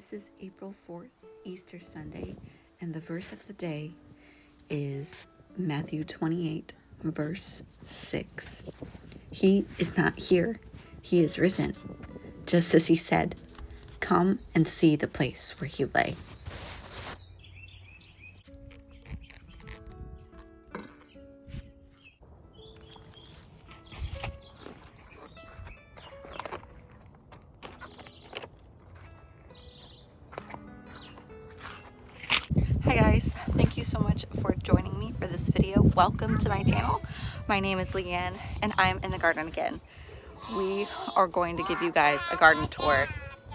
This is April 4th, Easter Sunday, and the verse of the day is Matthew 28, verse 6. He is not here, he is risen, just as he said. Come and see the place where he lay. Hi guys, thank you so much for joining me for this video. Welcome to my channel. My name is Leanne and I'm in the garden again. We are going to give you guys a garden tour.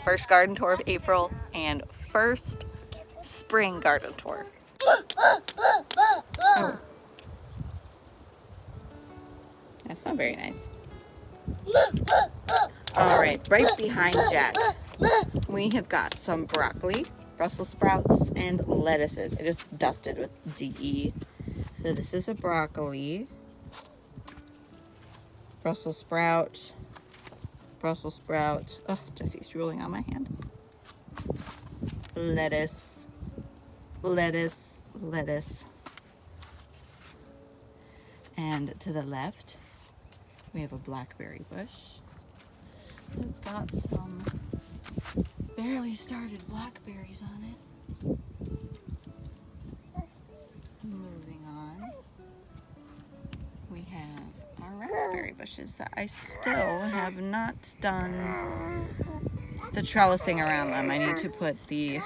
First garden tour of April and first spring garden tour. Oh. That's not very nice. Alright, right behind Jack, we have got some broccoli, Brussels sprouts, and lettuces. I just dusted with DE. So this is a broccoli, Brussels sprout, oh, Jesse's drooling on my hand. Lettuce. And to the left, we have a blackberry bush. It's got some barely started blackberries on it. Moving on, we have our raspberry bushes that I still have not done the trellising around them. I need to put the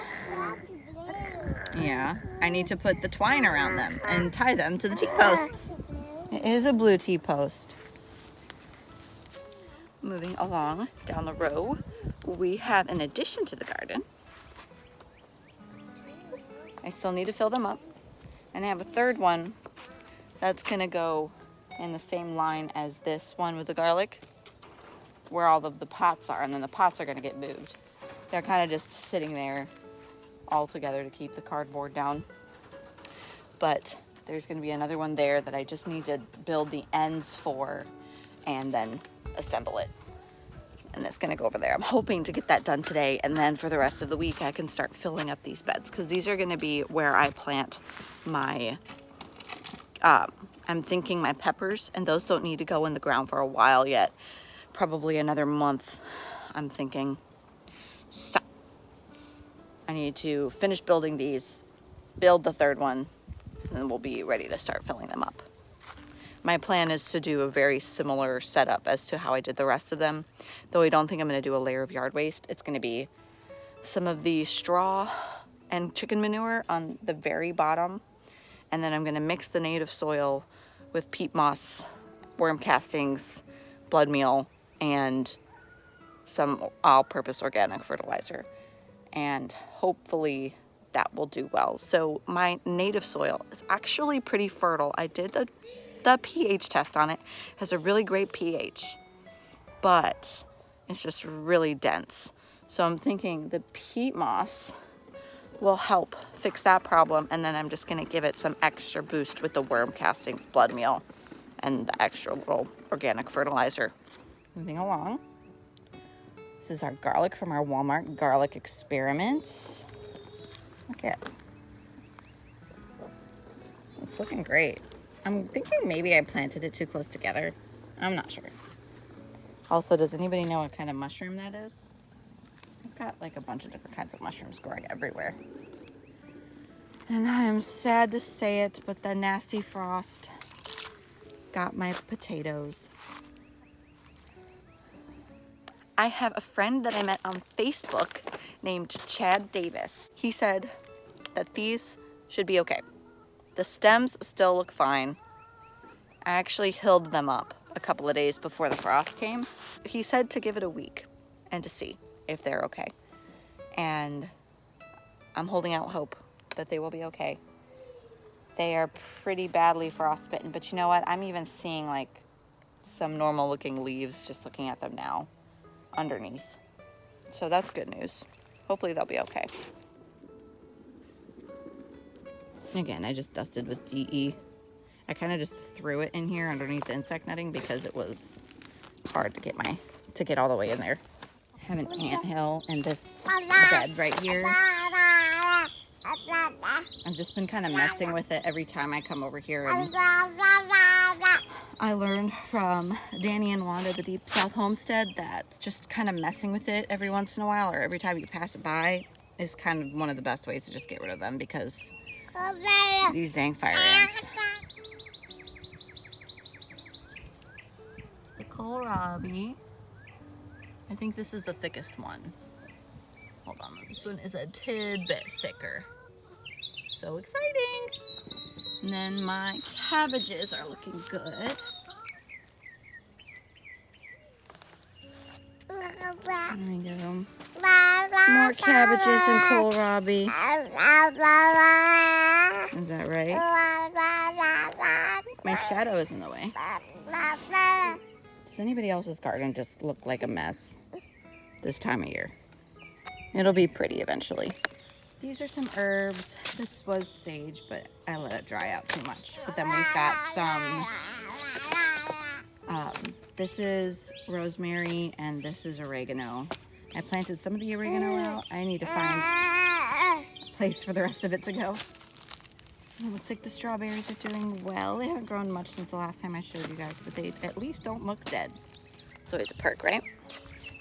twine around them and tie them to the T-posts. It is a blue T-post. Moving along down the row, we have an addition to the garden. I still need to fill them up. And I have a third one that's gonna go in the same line as this one with the garlic, where all of the pots are, and then the pots are gonna get moved. They're kind of just sitting there all together to keep the cardboard down. But there's gonna be another one there that I just need to build the ends for and then assemble it. And it's gonna go over there. I'm hoping to get that done today, and then for the rest of the week I can start filling up these beds, because these are gonna be where I plant my, I'm thinking my peppers, and those don't need to go in the ground for a while yet. Probably another month, I'm thinking. So I need to finish building these, build the third one, and then we'll be ready to start filling them up. My plan is to do a very similar setup as to how I did the rest of them, though I don't think I'm going to do a layer of yard waste. It's going to be some of the straw and chicken manure on the very bottom, and then I'm going to mix the native soil with peat moss, worm castings, blood meal, and some all-purpose organic fertilizer, and hopefully that will do well. So my native soil is actually pretty fertile. I did the pH test on it. It has a really great pH, but it's just really dense. So I'm thinking the peat moss will help fix that problem, and then I'm just gonna give it some extra boost with the worm castings, blood meal, and the extra little organic fertilizer. Moving along, this is our garlic from our Walmart garlic experiment. Look at it. It's looking great. I'm thinking maybe I planted it too close together. I'm not sure. Also, does anybody know what kind of mushroom that is? I've got like a bunch of different kinds of mushrooms growing everywhere. And I am sad to say it, but the nasty frost got my potatoes. I have a friend that I met on Facebook named Chad Davis. He said that these should be okay. The stems still look fine. I actually hilled them up a couple of days before the frost came. He said to give it a week and to see if they're okay. And I'm holding out hope that they will be okay. They are pretty badly frostbitten, but you know what? I'm even seeing like some normal looking leaves just looking at them now underneath. So that's good news. Hopefully they'll be okay. Again, I just dusted with DE. I kind of just threw it in here underneath the insect netting because it was hard to get all the way in there. have an anthill in this bed right here. I've just been kind of messing with it every time I come over here. And I learned from Danny and Wanda, the Deep South Homestead, that just kind of messing with it every once in a while or every time you pass it by is kind of one of the best ways to just get rid of them, because these dang fire ants. It's the kohlrabi. I think this is the thickest one. Hold on, this one is a tidbit thicker. So exciting! And then my cabbages are looking good. There we go. More cabbages and kohlrabi. Is that right? My shadow is in the way. Does anybody else's garden just look like a mess this time of year? It'll be pretty eventually. These are some herbs. This was sage, but I let it dry out too much. But then we've got some, this is rosemary and this is oregano. I planted some of the oregano out. I need to find a place for the rest of it to go. It looks like the strawberries are doing well. They haven't grown much since the last time I showed you guys, but they at least don't look dead. It's always a perk, right?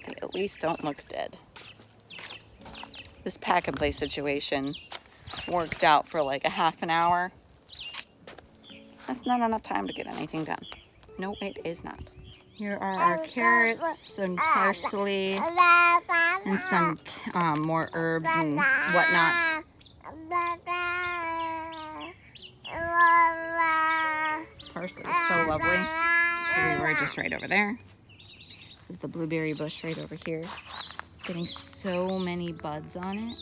They at least don't look dead. This pack and play situation worked out for like a half an hour. That's not enough time to get anything done. No, it is not. Here are our carrots and parsley and some more herbs and whatnot. Parsley is so lovely. So we were just right over there. This is the blueberry bush right over here. It's getting so many buds on it.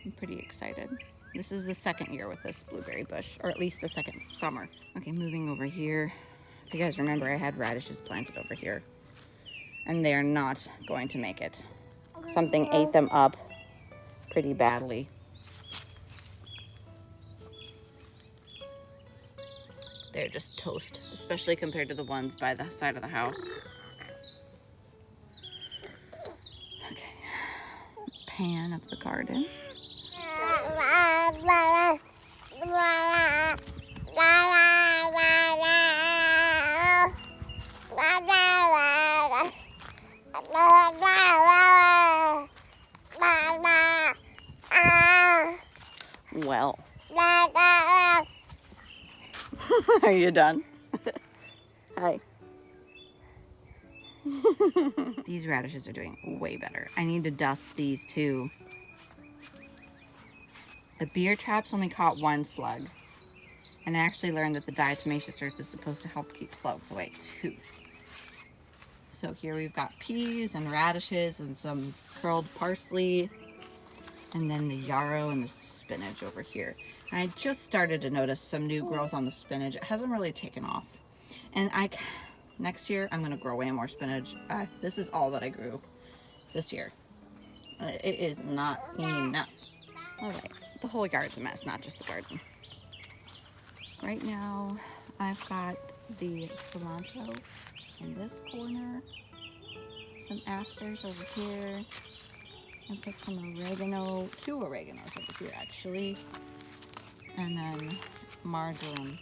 I'm pretty excited. This is the second year with this blueberry bush, or at least the second summer. Okay, moving over here. If you guys remember, I had radishes planted over here, and they're not going to make it. Something ate them up pretty badly. They're just toast, especially compared to the ones by the side of the house. Okay, pan of the garden. Well. Are you done? Hi. These radishes are doing way better. I need to dust these too. The beer traps only caught one slug. And I actually learned that the diatomaceous earth is supposed to help keep slugs away too. So here we've got peas and radishes and some curled parsley. And then the yarrow and the spinach over here. I just started to notice some new growth on the spinach. It hasn't really taken off. And next year, I'm going to grow way more spinach. This is all that I grew this year. It is not enough. All right, the whole yard's a mess, not just the garden. Right now, I've got the cilantro in this corner, some asters over here. I put some oregano, 2 oreganos over here actually, and then marjoram,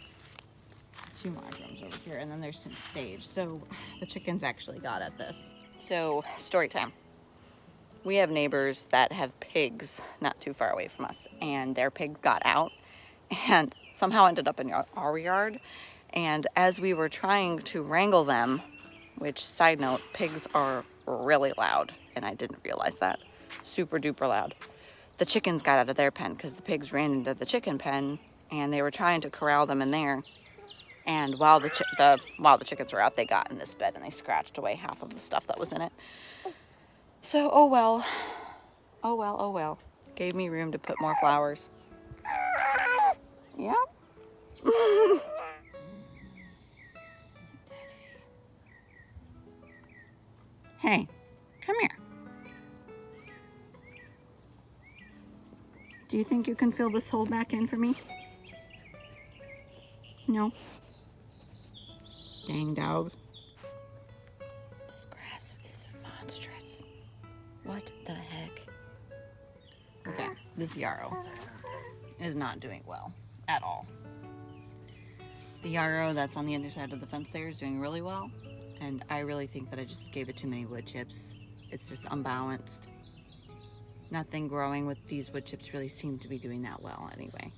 2 marjorams over here, and then there's some sage. So the chickens actually got at this. So story time. We have neighbors that have pigs not too far away from us, and their pigs got out and somehow ended up in our yard. And as we were trying to wrangle them, which, side note, pigs are really loud, and I didn't realize that. Super duper loud. The chickens got out of their pen because the pigs ran into the chicken pen, and they were trying to corral them in there. And while the chickens were out, they got in this bed and they scratched away half of the stuff that was in it. So, oh well. Oh well, oh well. Gave me room to put more flowers. Yeah. Hey, come here. Do you think you can fill this hole back in for me? No? Dang dog. This grass What the heck? Okay, this yarrow is not doing well at all. The yarrow that's on the other side of the fence there is doing really well, and I really think that I just gave it too many wood chips. It's just unbalanced. Nothing growing with these wood chips really seem to be doing that well anyway.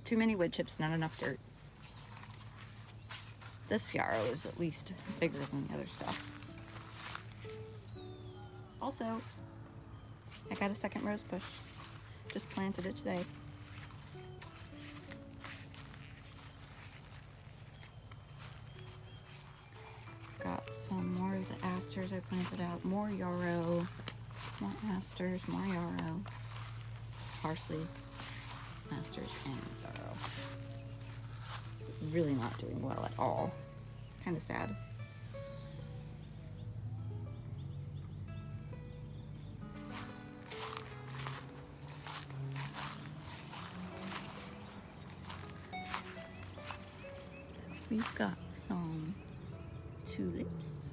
Too many wood chips, not enough dirt. This yarrow is at least bigger than the other stuff. Also, I got a second rose bush. Just planted it today. Got some more of the asters I planted out. More yarrow. More asters, more yarrow. Parsley, asters, and yarrow. Really not doing well at all. Kind of sad. So we've got some tulips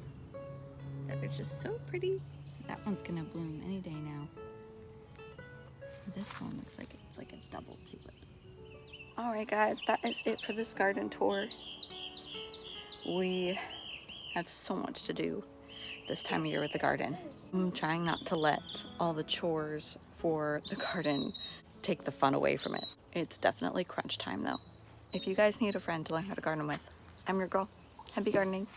that are just so pretty. That one's gonna bloom any day now. This one looks like it's like a double tulip. All right, guys, that is it for this garden tour. We have so much to do this time of year with the garden. I'm trying not to let all the chores for the garden take the fun away from it. It's definitely crunch time though. If you guys need a friend to learn how to garden with, I'm your girl. Happy gardening.